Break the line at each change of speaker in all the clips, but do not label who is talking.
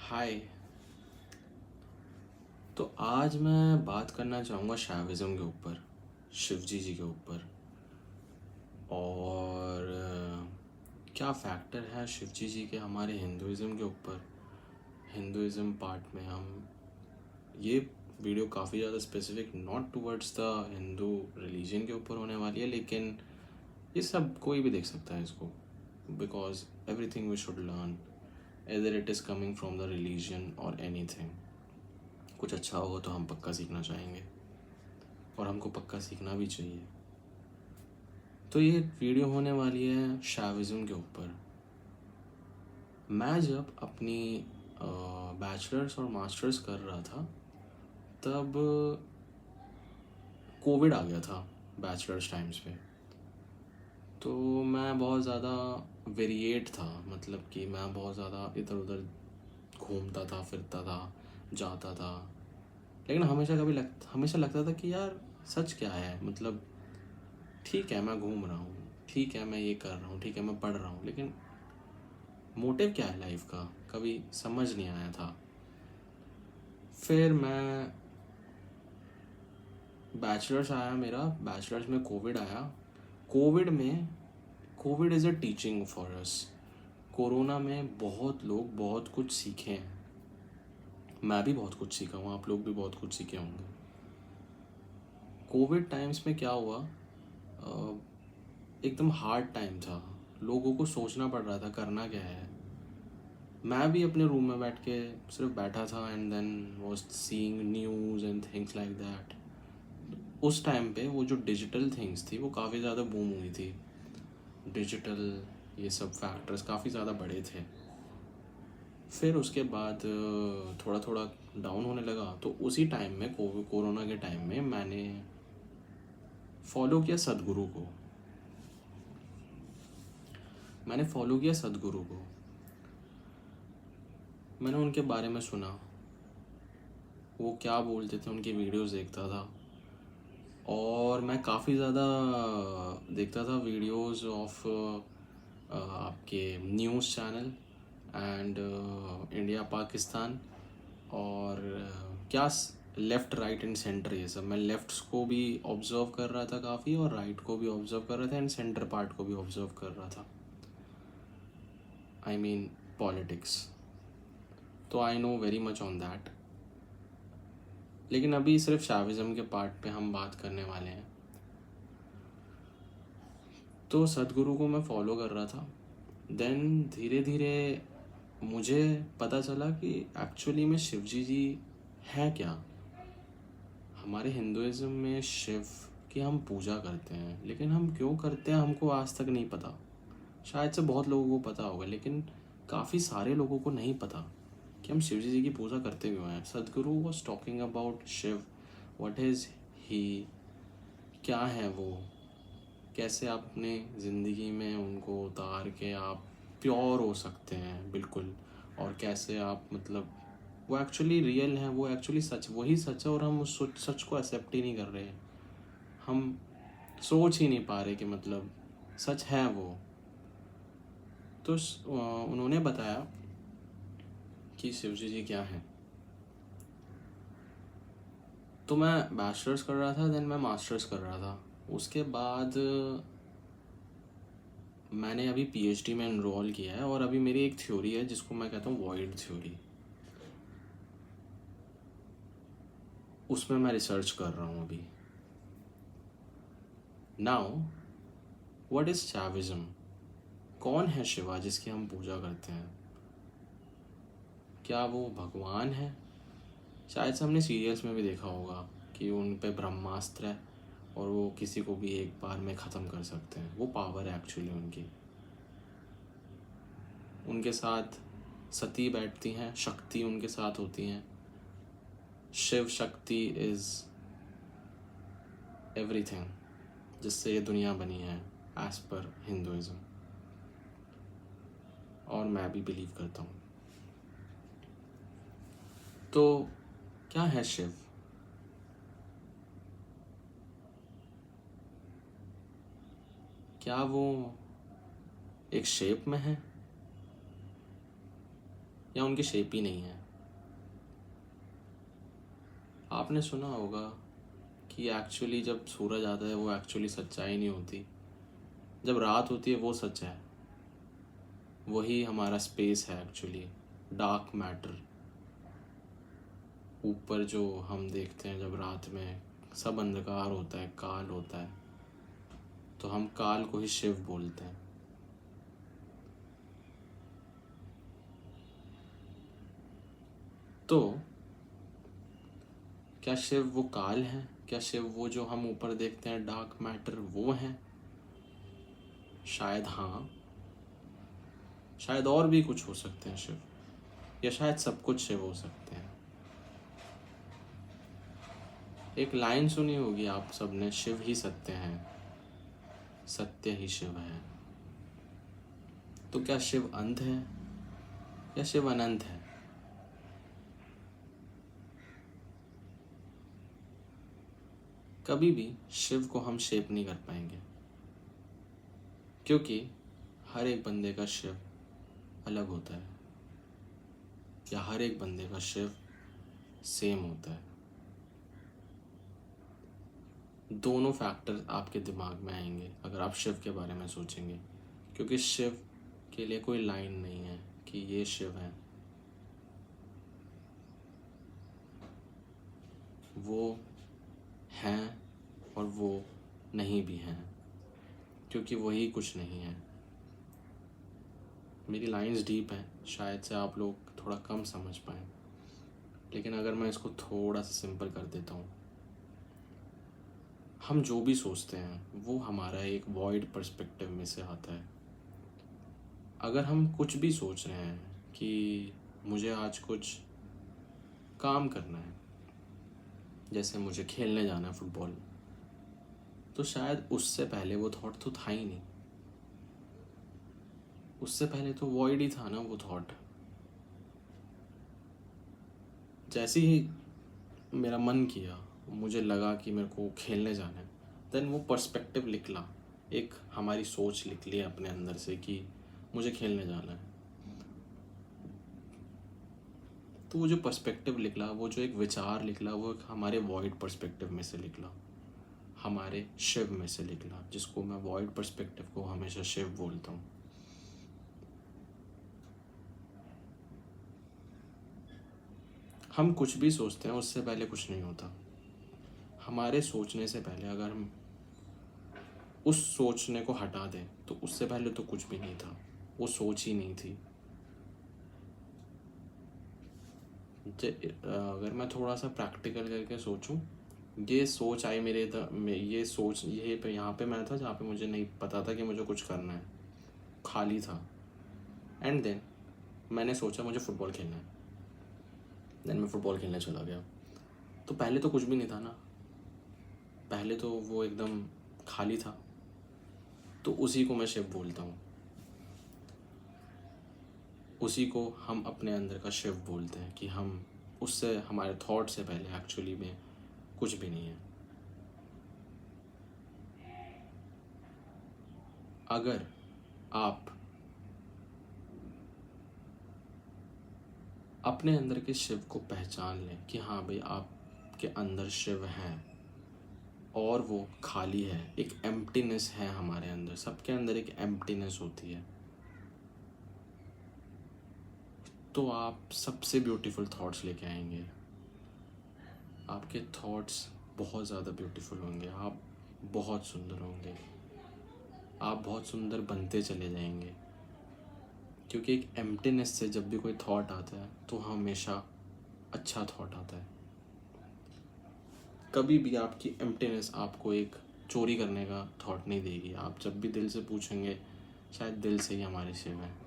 हाय। तो आज मैं बात करना चाहूँगा शैविज़्म के ऊपर, शिवजी जी के ऊपर। और क्या फैक्टर है शिवजी जी के हमारे हिंदुइज़्म के ऊपर। हिंदुइज़्म पार्ट में हम ये वीडियो काफ़ी ज़्यादा specific not towards the Hindu religion के ऊपर होने वाली है, लेकिन ये सब कोई भी देख सकता है इसको, because everything we should learn either it is coming from the religion और एनीथिंग। कुछ अच्छा होगा तो हम पक्का सीखना चाहेंगे और हमको पक्का सीखना भी चाहिए। तो ये वीडियो होने वाली है शैविज़्म के ऊपर। मैं जब अपनी बैचलर्स और मास्टर्स कर रहा था तब कोविड आ गया था बैचलर्स टाइम्स पे। तो मैं बहुत ज़्यादा वेरिएट था, मतलब कि मैं बहुत ज़्यादा इधर उधर घूमता था, फिरता था, जाता था। लेकिन हमेशा लगता था कि यार सच क्या है, मतलब ठीक है मैं घूम रहा हूँ, ठीक है मैं ये कर रहा हूँ, ठीक है मैं पढ़ रहा हूँ, लेकिन मोटिव क्या है लाइफ का, कभी समझ नहीं आया था। फिर मैं बैचलर्स आया, मेरा बैचलर्स में कोविड आया। Covid is a teaching for us. Corona में बहुत लोग बहुत कुछ सीखे हैं, मैं भी बहुत कुछ सीखा हूँ, आप लोग भी बहुत कुछ सीखे होंगे। कोविड टाइम्स में क्या हुआ, एकदम हार्ड टाइम था, लोगों को सोचना पड़ रहा था करना क्या है। मैं भी अपने रूम में बैठ के सिर्फ बैठा था and then was seeing news and things like that. उस टाइम पे वो जो डिजिटल थिंग्स थी वो काफ़ी ज़्यादा बूम हुई थी। डिजिटल ये सब फैक्टर्स काफ़ी ज़्यादा बड़े थे। फिर उसके बाद थोड़ा थोड़ा डाउन होने लगा। तो उसी टाइम में कोरोना के टाइम में मैंने फॉलो किया सदगुरु को। मैंने उनके बारे में सुना, वो क्या बोलते थे, उनकी वीडियोस देखता था। और मैं काफ़ी ज़्यादा देखता था वीडियोस ऑफ आपके news channel and India Pakistan. और क्या लेफ़्ट राइट एंड सेंटर, ये सब मैं लेफ्ट्स को भी ऑब्ज़र्व कर रहा था काफ़ी, और राइट को भी ऑब्ज़र्व कर रहा था एंड सेंटर पार्ट को भी ऑब्ज़र्व कर रहा था, आई मीन पॉलिटिक्स। तो I know very much on that. लेकिन अभी सिर्फ शाविज़म के पार्ट पे हम बात करने वाले हैं। तो सदगुरु को मैं फॉलो कर रहा था। देन धीरे धीरे मुझे पता चला कि एक्चुअली में शिवजी जी हैं क्या। हमारे हिंदुइज़्म में शिव की हम पूजा करते हैं, लेकिन हम क्यों करते हैं हमको आज तक नहीं पता। शायद से बहुत लोगों को पता होगा, लेकिन काफ़ी सारे लोगों को नहीं पता कि हम शिव जी की पूजा करते क्यों हैं। Sadhguru was talking about Shiva, what is he, क्या है वो, कैसे आप अपने ज़िंदगी में उनको उतार के आप प्योर हो सकते हैं बिल्कुल। और कैसे आप, मतलब वो एक्चुअली रियल है, वो एक्चुअली सच, वही सच है, और हम उस सच को एक्सेप्ट ही नहीं कर रहे। हम सोच ही नहीं पा रहे कि मतलब सच है वो। तो उन्होंने बताया कि शिवजी जी क्या हैं। तो मैं बैचलर्स कर रहा था, देन मैं मास्टर्स कर रहा था। उसके बाद मैंने अभी पीएचडी में एनरोल किया है, और अभी मेरी एक थ्योरी है जिसको मैं कहता हूँ वॉइड थ्योरी। उसमें मैं रिसर्च कर रहा हूँ अभी। नाउ व्हाट इज़ शैविज़्म, कौन है शिवा जिसकी हम पूजा करते हैं, क्या वो भगवान है। शायद से हमने सीरियल्स में भी देखा होगा कि उन पे ब्रह्मास्त्र है और वो किसी को भी एक बार में ख़त्म कर सकते हैं, वो पावर है एक्चुअली उनकी। उनके साथ सती बैठती हैं, शक्ति उनके साथ होती हैं। शिव शक्ति इज़ एवरीथिंग जिससे ये दुनिया बनी है एज पर हिंदुइज़्म, और मैं भी बिलीव करता हूँ। तो क्या है शिव, क्या वो एक शेप में है, या उनकी शेप ही नहीं है। आपने सुना होगा कि एक्चुअली जब सूरज आता है वो एक्चुअली सच्चाई नहीं होती, जब रात होती है वो सच है। वही हमारा स्पेस है एक्चुअली, डार्क मैटर। ऊपर जो हम देखते हैं जब रात में सब अंधकार होता है, काल होता है, तो हम काल को ही शिव बोलते हैं। तो क्या शिव वो काल है? क्या शिव वो जो हम ऊपर देखते हैं डार्क मैटर वो है? शायद हाँ, शायद और भी कुछ हो सकते हैं शिव, या शायद सब कुछ शिव हो सकते हैं। एक लाइन सुनी होगी आप सबने, शिव ही सत्य है, सत्य ही शिव है। तो क्या शिव अंत है या शिव अनंत है? कभी भी शिव को हम शेप नहीं कर पाएंगे, क्योंकि हर एक बंदे का शिव अलग होता है, या हर एक बंदे का शिव सेम होता है। दोनों फैक्टर आपके दिमाग में आएंगे अगर आप शिव के बारे में सोचेंगे, क्योंकि शिव के लिए कोई लाइन नहीं है कि ये शिव है। वो हैं और वो नहीं भी हैं, क्योंकि वही कुछ नहीं है। मेरी लाइंस डीप हैं, शायद से आप लोग थोड़ा कम समझ पाएँ, लेकिन अगर मैं इसको थोड़ा सा सिंपल कर देता हूँ, हम जो भी सोचते हैं वो हमारा एक वॉइड पर्सपेक्टिव में से आता है। अगर हम कुछ भी सोच रहे हैं कि मुझे आज कुछ काम करना है, जैसे मुझे खेलने जाना है फुटबॉल, तो शायद उससे पहले वो थॉट तो था ही नहीं, उससे पहले तो वॉइड ही था ना वो थॉट। जैसे ही मेरा मन किया, मुझे लगा कि मेरे को खेलने जाना है, देन वो पर्सपेक्टिव निकला, एक हमारी सोच निकली अपने अंदर से कि मुझे खेलने जाना है। तो वो जो पर्सपेक्टिव निकला, वो जो एक विचार निकला, वो एक हमारे वॉइड पर्सपेक्टिव में से निकला, हमारे शिव में से निकला, जिसको मैं वॉइड पर्सपेक्टिव को हमेशा शिव बोलता हूँ। हम कुछ भी सोचते हैं उससे पहले कुछ नहीं होता। हमारे सोचने से पहले अगर हम उस सोचने को हटा दें तो उससे पहले तो कुछ भी नहीं था, वो सोच ही नहीं थी। अगर मैं थोड़ा सा प्रैक्टिकल करके सोचूं, ये सोच आई ये सोच ये पे यहाँ पे मैं था जहाँ पे मुझे नहीं पता था कि मुझे कुछ करना है, खाली था। एंड देन मैंने सोचा मुझे फ़ुटबॉल खेलना है, देन मैं फ़ुटबॉल खेलने चला गया। तो पहले तो कुछ भी नहीं था ना, पहले तो वो एकदम खाली था। तो उसी को मैं शिव बोलता हूँ, उसी को हम अपने अंदर का शिव बोलते हैं कि हम उससे, हमारे थॉट से पहले एक्चुअली में कुछ भी नहीं है। अगर आप अपने अंदर के शिव को पहचान लें कि हाँ भाई आपके अंदर शिव है और वो खाली है, एक एम्प्टीनेस है हमारे अंदर, सबके अंदर एक एम्प्टीनेस होती है, तो आप सबसे ब्यूटीफुल थॉट्स लेके आएंगे। आपके थॉट्स बहुत ज़्यादा ब्यूटीफुल होंगे, आप बहुत सुंदर होंगे, आप बहुत सुंदर बनते चले जाएंगे, क्योंकि एक एम्प्टीनेस से जब भी कोई थॉट आता है तो हमेशा अच्छा थॉट आता है। कभी भी आपकी एम्प्टीनेस आपको एक चोरी करने का थॉट नहीं देगी। आप जब भी दिल से पूछेंगे, शायद दिल से ही हमारे शिव हैं।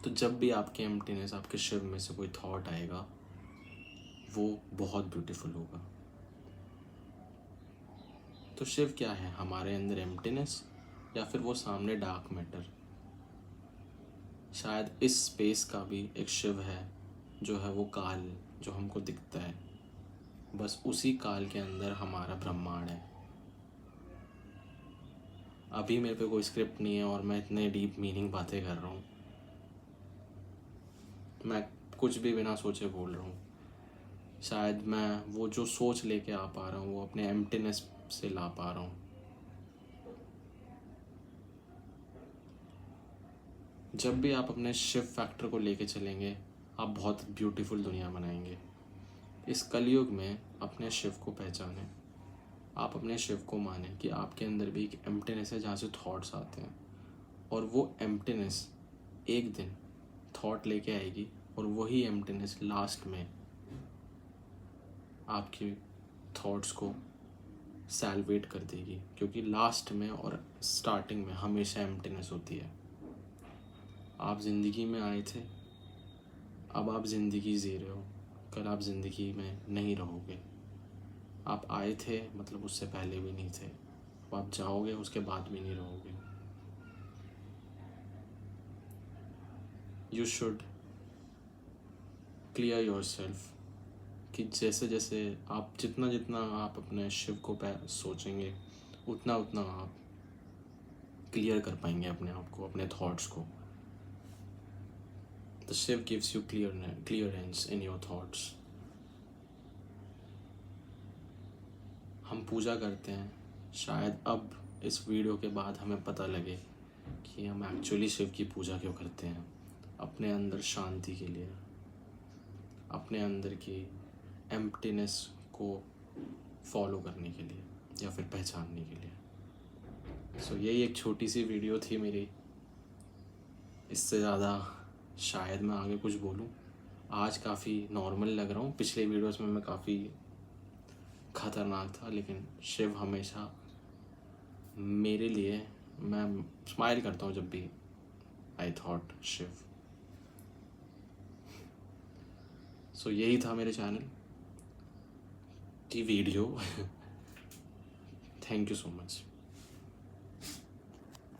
तो जब भी आपके एम्प्टीनेस, आपके शिव में से कोई थॉट आएगा, वो बहुत ब्यूटीफुल होगा। तो शिव क्या है? हमारे अंदर एम्प्टीनेस, या फिर वो सामने डार्क मैटर। शायद इस स्पेस का भी एक शिव है, जो है वो काल, जो हमको दिखता है। बस उसी काल के अंदर हमारा ब्रह्मांड है। अभी मेरे पे कोई स्क्रिप्ट नहीं है और मैं इतने डीप मीनिंग बातें कर रहा हूँ, मैं कुछ भी बिना सोचे बोल रहा हूँ। शायद मैं वो जो सोच लेके आ पा रहा हूँ वो अपने एम्प्टीनेस से ला पा रहा हूँ। जब भी आप अपने शिव फैक्टर को लेके चलेंगे, आप बहुत ब्यूटीफुल दुनिया बनाएंगे। इस कलयुग में अपने शिव को पहचानें, आप अपने शिव को मानें कि आपके अंदर भी एक एम्प्टीनेस है जहाँ से थॉट्स आते हैं, और वो एम्प्टीनेस एक दिन थॉट लेके आएगी, और वही एम्प्टीनेस लास्ट में आपके थॉट्स को सैल्वेट कर देगी, क्योंकि लास्ट में और स्टार्टिंग में हमेशा एम्प्टीनेस होती है। आप ज़िंदगी में आए थे, अब आप ज़िंदगी जी रहे हो, कल आप ज़िंदगी में नहीं रहोगे। आप आए थे मतलब उससे पहले भी नहीं थे, अब आप जाओगे उसके बाद भी नहीं रहोगे। You should clear your self कि जैसे जैसे आप जितना आप अपने शिव को सोचेंगे, उतना उतना आप क्लियर कर पाएंगे अपने आप को, अपने थॉट्स को। The Shiv gives you clearance in your thoughts. हम पूजा करते हैं, शायद अब इस वीडियो के बाद हमें पता लगे कि हम एक्चुअली शिव की पूजा क्यों करते हैं। अपने अंदर शांति के लिए, अपने अंदर की एम्प्टीनेस को फॉलो करने के लिए, या फिर पहचानने के लिए। सो यही एक छोटी सी वीडियो थी मेरी। इससे ज़्यादा शायद मैं आगे कुछ बोलूँ। आज काफ़ी नॉर्मल लग रहा हूँ, पिछले वीडियोस में मैं काफ़ी खतरनाक था, लेकिन शिव हमेशा मेरे लिए, मैं स्माइल करता हूँ जब भी आई थॉट शिव। सो यही था मेरे चैनल की video. Thank you so much.